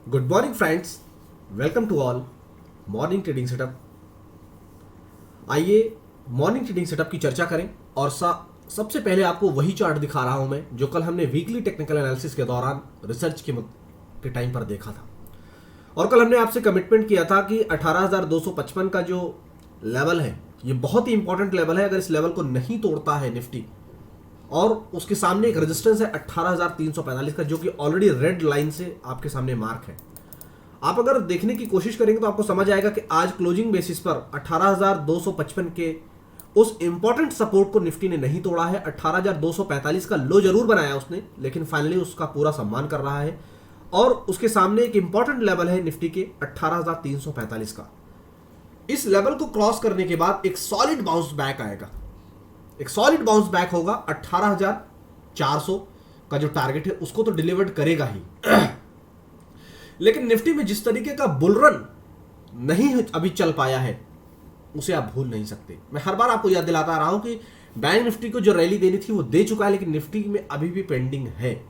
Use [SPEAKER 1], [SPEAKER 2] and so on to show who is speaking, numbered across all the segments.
[SPEAKER 1] Good morning friends, welcome to all morning trading setup. आइए morning trading setup की चर्चा करें और सबसे पहले आपको वही चार्ट दिखा रहा हूं मैं जो कल हमने वीकली टेक्निकल एनालिसिस के दौरान रिसर्च के टाइम पर देखा था। और कल हमने आपसे कमिटमेंट किया था कि 18,255 का जो लेवल है ये बहुत ही इंपॉर्टेंट लेवल है। अगर इस लेवल को नहीं तोड़ता है निफ्टी और उसके सामने एक रेजिस्टेंस है 18,345 का, जो कि ऑलरेडी रेड लाइन से आपके सामने मार्क है। आप अगर देखने की कोशिश करेंगे तो आपको समझ आएगा कि आज क्लोजिंग बेसिस पर 18,255 के उस इंपॉर्टेंट सपोर्ट को निफ्टी ने नहीं तोड़ा है। 18,245 का लो जरूर बनाया उसने, लेकिन फाइनली उसका पूरा सम्मान कर रहा है। और उसके सामने एक इंपॉर्टेंट लेवल है निफ्टी के 18,345 का। इस लेवल को क्रॉस करने के बाद एक सॉलिड बाउंस बैक आएगा, एक सॉलिड बाउंस बैक होगा। 18,400 का जो टारगेट है उसको तो डिलीवर्ड करेगा ही, लेकिन निफ्टी में जिस तरीके का बुलरन नहीं अभी चल पाया है उसे आप भूल नहीं सकते। मैं हर बार आपको याद दिलाता रहा हूं कि बैंक निफ्टी को जो रैली देनी थी वो दे चुका है, लेकिन निफ्टी में अभी भी पेंडिंग है।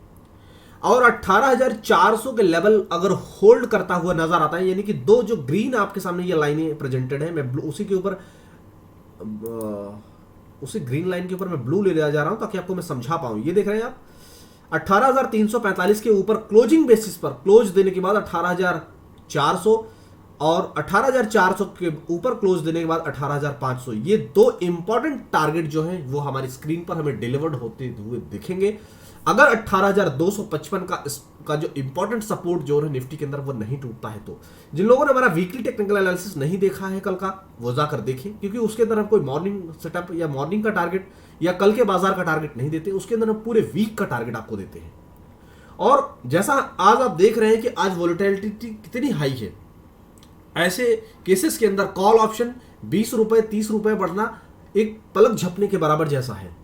[SPEAKER 1] और 18,400 के लेवल अगर होल्ड करता हुआ नजर आता है, यानी कि दो जो ग्रीन आपके सामने ये लाइनें प्रेजेंटेड है, मैं उसी के ऊपर उसी ग्रीन लाइन के ऊपर मैं ब्लू ले जा रहा हूं ताकि आपको मैं समझा पाऊं। ये देख रहे हैं आप 18,345 के ऊपर क्लोजिंग बेसिस पर क्लोज देने के बाद 18,400 और 18,400 के ऊपर क्लोज देने के बाद 18,500, ये दो इंपॉर्टेंट टारगेट जो हैं वो हमारी स्क्रीन पर हमें डिलीवर्ड होते हुए दिखेंगे। अगर 18,255 का जो इंपॉर्टेंट सपोर्ट जो है निफ्टी के अंदर वो नहीं टूटता है, तो जिन लोगों ने हमारा वीकली टेक्निकल एनालिसिस नहीं देखा है कल का, वो जाकर देखें, क्योंकि उसके अंदर हम कोई मॉर्निंग सेटअप या मॉर्निंग का टारगेट या कल के बाजार का टारगेट नहीं देते, उसके अंदर हम पूरे वीक का टारगेट आपको देते हैं। और जैसा आज आप देख रहे हैं कि आज वोलेटिलिटी कितनी हाई है, ऐसे केसेस के अंदर कॉल ऑप्शन 20 रुपए 30 रुपए बढ़ना एक पलक झपने के बराबर जैसा है।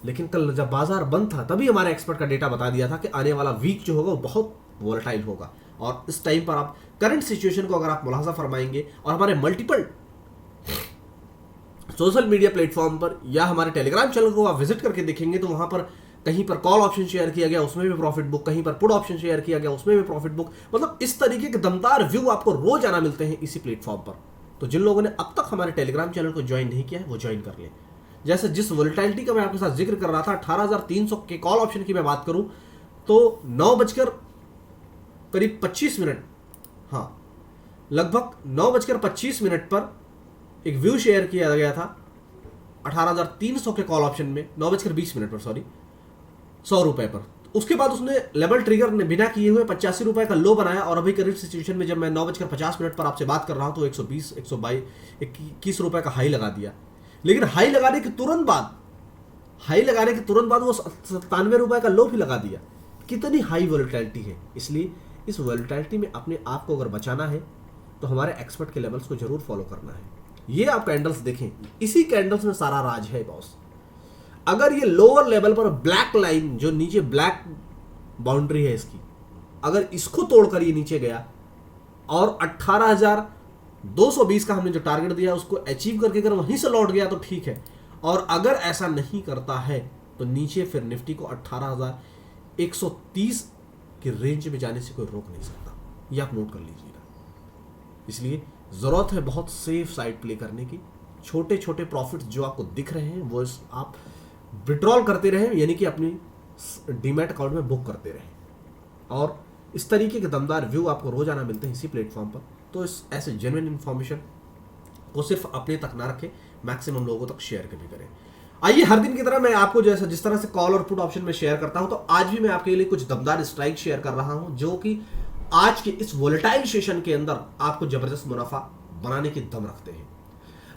[SPEAKER 1] लेकिन कल जब बाजार बंद था तभी हमारे एक्सपर्ट का डेटा बता दिया था कि आने वाला वीक जो होगा वो बहुत वोलेटाइल होगा। और इस टाइम पर आप करंट सिचुएशन को अगर आप मुलाहाजा फरमाएंगे और हमारे मल्टीपल सोशल मीडिया प्लेटफॉर्म पर या हमारे टेलीग्राम चैनल को आप विजिट करके देखेंगे तो वहां पर कहीं पर कॉल ऑप्शन शेयर किया गया, उसमें भी प्रॉफिट बुक, कहीं पर पुट ऑप्शन शेयर किया गया, उसमें भी प्रॉफिट बुक। मतलब इस तरीके के दमदार व्यू आपको रोज आना मिलते हैं इसी प्लेटफॉर्म पर। तो जिन लोगों ने अब तक हमारे टेलीग्राम चैनल को ज्वाइन नहीं किया है वो ज्वाइन कर लें। जैसे जिस वोलेटिलिटी का मैं आपके साथ जिक्र कर रहा था, 18,300 के कॉल ऑप्शन की मैं बात करूं तो 9:25 हाँ लगभग 9:25 पर एक व्यू शेयर किया गया था 18,300 के कॉल ऑप्शन में, 9:20 पर, सॉरी, 100 रुपए पर। उसके बाद उसने लेवल ट्रिगर ने बिना किए हुए 85 रुपए का लो बनाया। और अभी करंट सिचुएशन में जब मैं 9:50 पर आपसे बात कर रहा हूं तो 120, 122, 21 रुपए का हाई लगा दिया। लेकिन हाई लगाने के तुरंत बाद वो 97 रुपए का लो भी लगा दिया। कितनी हाई वोलेटिलिटी है। इसलिए इस वोलेटिलिटी में अपने आप को अगर बचाना है तो हमारे एक्सपर्ट के लेवल्स को जरूर फॉलो करना है। ये आप कैंडल्स देखें, इसी कैंडल्स में सारा राज है बॉस। अगर ये लोअर लेवल पर ब्लैक लाइन जो नीचे ब्लैक बाउंड्री है इसकी, अगर इसको तोड़कर ये नीचे गया और 18,220 का हमने जो टारगेट दिया उसको अचीव करके अगर वहीं से लौट गया तो ठीक है। और अगर ऐसा नहीं करता है तो नीचे फिर निफ्टी को 18,130 की रेंज में जाने से कोई रोक नहीं सकता। ये आप नोट कर लीजिएगा। इसलिए जरूरत है बहुत सेफ साइड प्ले करने की। छोटे छोटे प्रॉफिट्स जो आपको दिख रहे हैं वो आप विड्रॉल करते रहें, यानी कि अपनी डीमैट अकाउंट में बुक करते रहें। और इस तरीके के दमदार व्यू आपको रोजाना मिलते हैं इसी प्लेटफॉर्म पर। तो इस ऐसे जेन्युइन इंफॉर्मेशन को सिर्फ अपने तक ना रखें, मैक्सिमम लोगों तक शेयर भी करें। आइए हर दिन की तरह मैं आपको जैसा जिस तरह से कॉल और पुट ऑप्शन में शेयर करता हूं, तो आज भी मैं आपके लिए कुछ दमदार स्ट्राइक शेयर कर रहा हूं जो कि आज के इस वोलेटाइल सेशन के अंदर आपको जबरदस्त मुनाफा बनाने की दम रखते हैं।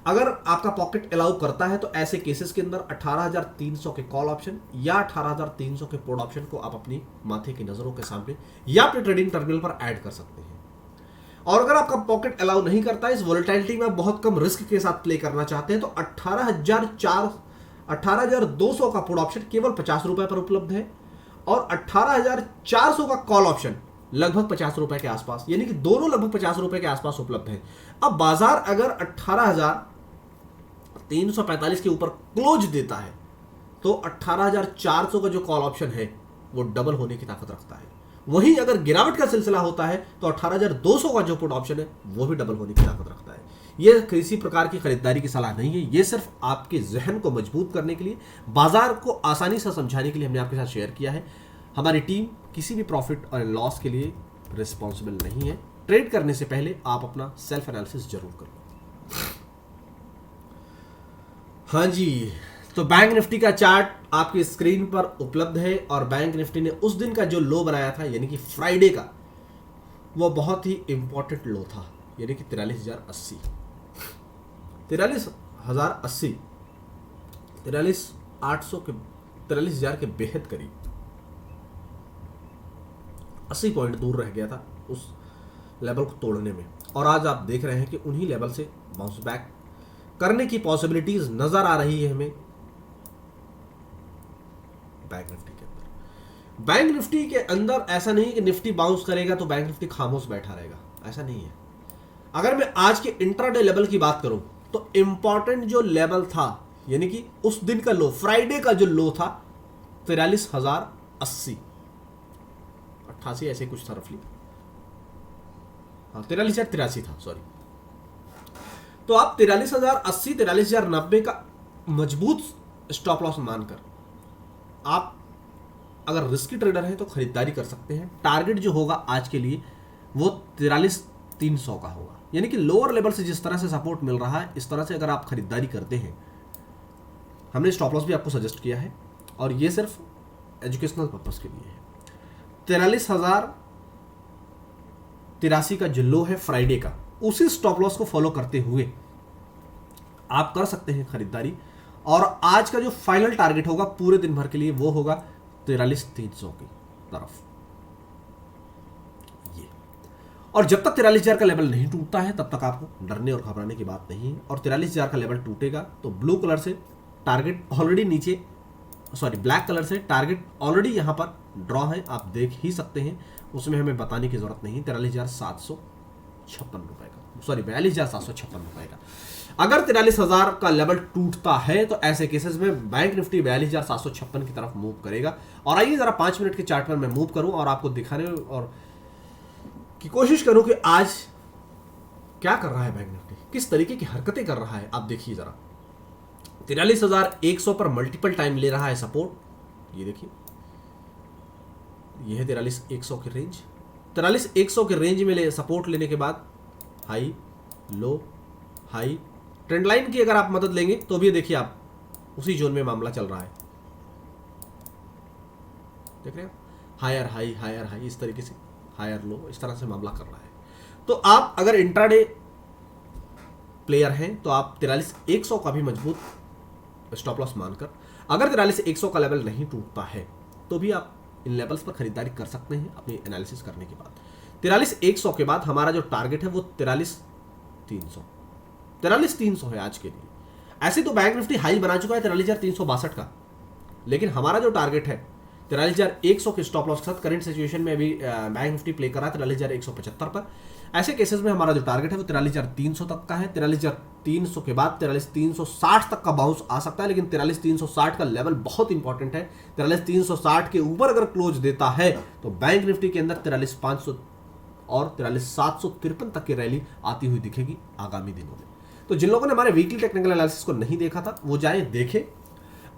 [SPEAKER 1] अगर आपका पॉकेट अलाउ करता है तो ऐसे केसेस के अंदर 18,300 के कॉल ऑप्शन या 18,300 के पुट ऑप्शन को आप अपनी माथे की नजरों के सामने या अपने ट्रेडिंग टर्मिनल पर ऐड कर सकते हैं। और अगर आपका पॉकेट अलाउ नहीं करता है, इस वोलेटिलिटी में आप बहुत कम रिस्क के साथ प्ले करना चाहते हैं, तो 18,200 का पुट ऑप्शन केवल 50 रुपए पर उपलब्ध है और 18,400 का कॉल ऑप्शन लगभग 50 रुपए के आसपास, यानी कि दोनों लगभग 50 रुपए के आसपास उपलब्ध है। अब बाजार अगर 18,345 के ऊपर क्लोज देता है तो 18,400 का जो कॉल ऑप्शन है वो डबल होने की ताकत रखता है। वहीं अगर गिरावट का सिलसिला होता है तो 18,200 का जो पुट ऑप्शन है वो भी डबल होने की ताकत रखता है। ये किसी प्रकार की खरीदारी की सलाह नहीं है, ये सिर्फ आपके जहन को मजबूत करने के लिए, बाजार को आसानी से समझाने के लिए हमने आपके साथ शेयर किया है। हमारी टीम किसी भी प्रॉफिट और लॉस के लिए रिस्पॉन्सिबल नहीं है। ट्रेड करने से पहले आप अपना सेल्फ एनालिसिस जरूर करें। हाँ जी, तो बैंक निफ्टी का चार्ट आपकी स्क्रीन पर उपलब्ध है और बैंक निफ्टी ने उस दिन का जो लो बनाया था यानी कि फ्राइडे का, वो बहुत ही इंपॉर्टेंट लो था, यानी कि 43,080, 43,080, 43,800 के 43,000 के बेहद करीब 80 पॉइंट दूर रह गया था उस लेवल को तोड़ने में। और आज आप देख रहे हैं कि उन्हीं लेवल से बाउंस बैक करने की पॉसिबिलिटीज नजर आ रही है हमें बैंक निफ्टी के अंदर। बैंक निफ्टी के अंदर ऐसा नहीं कि निफ्टी बाउंस करेगा तो बैंक निफ्टी खामोश बैठा रहेगा, ऐसा नहीं है। अगर मैं आज के इंट्राडे लेवल की बात करूं तो इंपॉर्टेंट जो लेवल था यानी कि उस दिन का लो, फ्राइडे का जो लो था 43,080, 88 ऐसे कुछ था रफली, हाँ 43,083 था, सॉरी। तो आप 43,080, 43,090 का मजबूत स्टॉप लॉस मानकर आप अगर रिस्की ट्रेडर हैं तो खरीदारी कर सकते हैं। टारगेट जो होगा आज के लिए वो 43,300 का होगा, यानी कि लोअर लेवल से जिस तरह से सपोर्ट मिल रहा है इस तरह से अगर आप खरीदारी करते हैं। हमने स्टॉप लॉस भी आपको सजेस्ट किया है और ये सिर्फ एजुकेशनल पर्पस के लिए है। 43,083 का जो लो है फ्राइडे का, उसी स्टॉप लॉस को फॉलो करते हुए आप कर सकते हैं खरीदारी। और आज का जो फाइनल टारगेट होगा पूरे दिन भर के लिए वो होगा 43,300 की तरफ ये। और जब तक 43,000 का लेवल नहीं टूटता है तब तक आपको डरने और घबराने की बात नहीं है। और 43,000 का लेवल टूटेगा तो ब्लू कलर से टारगेट ऑलरेडी नीचे, सॉरी ब्लैक कलर से टारगेट ऑलरेडी यहां पर ड्रॉ है, आप देख ही सकते हैं, उसमें हमें बताने की जरूरत नहीं। 43,756 रुपए का, सॉरी 42,756 रुपए का। अगर 43,000 का लेवल टूटता है तो ऐसे केसेस में बैंक निफ्टी 42,756 की तरफ मूव करेगा। और आइए जरा 5 मिनट के चार्ट पर मैं मूव करूं और आपको दिखाने और की कोशिश करूं कि आज क्या कर रहा है बैंक निफ्टी, किस तरीके की हरकतें कर रहा है। आप देखिए जरा, 43,100 पर मल्टीपल टाइम ले रहा है सपोर्ट, ये देखिए, ये है 43,100 की रेंज। 43,100 के रेंज में ले सपोर्ट लेने के बाद high low high, trend line की अगर आप मदद लेंगे तो भी देखिए आप उसी जोन में मामला चल रहा है, देख रहे हैं, हायर हाई हायर हाई, इस तरीके से हायर लो, इस तरह से मामला कर रहा है। तो आप अगर इंट्राडे प्लेयर हैं तो आप 43,100 का भी मजबूत स्टॉप लॉस मानकर, अगर 43,100 का लेवल नहीं टूटता है तो भी आप इन लेवल्स पर खरीदारी कर सकते हैं अपनी एनालिसिस करने के बाद। 43,100 के बाद हमारा जो टारगेट है वो 43,300, 43,300 है आज के लिए। ऐसे तो बैंक निफ्टी हाई बना चुका है 43,362 का, लेकिन हमारा जो टारगेट है 43,100 के स्टॉप लॉस के साथ करंट सिचुएशन में अभी बैंक निफ्टी प्ले कर रहा है 43,175 पर। ऐसे केसेस में हमारा जो टारगेट है वो 43,300 तक का है। 43,300 के बाद 43,360 तक का बाउंस आ सकता है, लेकिन 43,360 का लेवल बहुत इंपॉर्टेंट है। 43,360 के ऊपर अगर क्लोज देता है तो बैंक निफ्टी के अंदर 43,500 और 43,753 तक की रैली आती हुई दिखेगी आगामी दिनों में। तो जिन लोगों ने हमारे वीकली टेक्निकल एनालिसिस को नहीं देखा था वो जाएं देखें।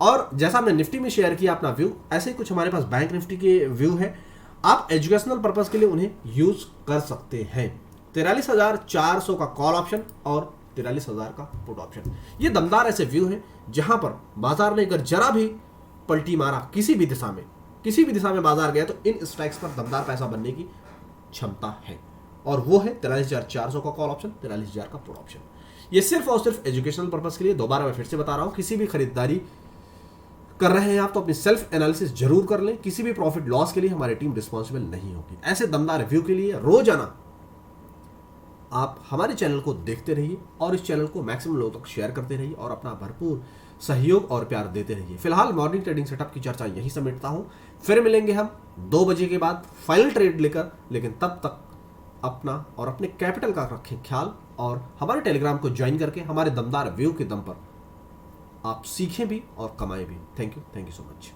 [SPEAKER 1] और जैसा हमने निफ्टी में शेयर किया अपना व्यू, ऐसे ही कुछ हमारे पास बैंक निफ्टी के व्यू है, आप एजुकेशनल पर्पस के लिए उन्हें यूज कर सकते हैं। 43,400 का कॉल ऑप्शन और 43,000 का पुट ऑप्शन, ये दमदार ऐसे व्यू हैं जहां पर बाजार ने अगर जरा भी पलटी मारा किसी भी दिशा में बाजार गया तो इन स्ट्राइक्स पर दमदार पैसा बनने की क्षमता है। और वो है 43,400 का कॉल ऑप्शन, 43,000 का पुट ऑप्शन। ये सिर्फ और सिर्फ एजुकेशनल पर्पस के लिए, दोबारा मैं फिर से बता रहा हूं, किसी भी खरीदारी कर रहे हैं आप तो अपनी सेल्फ एनालिसिस जरूर कर लें। किसी भी प्रॉफिट लॉस के लिए हमारी टीम रिस्पॉन्सिबल नहीं होगी। ऐसे दमदार रिव्यू के लिए रोजाना आप हमारे चैनल को देखते रहिए और इस चैनल को मैक्सिमम लोगों तक शेयर करते रहिए और अपना भरपूर सहयोग और प्यार देते रहिए। फिलहाल मॉर्निंग ट्रेडिंग सेटअप की चर्चा यहीं समेटता हूं, फिर मिलेंगे हम 2 बजे के बाद फाइनल ट्रेड लेकर। लेकिन तब तक अपना और अपने कैपिटल का रखें ख्याल और हमारे टेलीग्राम को ज्वाइन करके हमारे दमदार व्यू के दम पर आप सीखें भी और कमाएं भी। Thank you so much.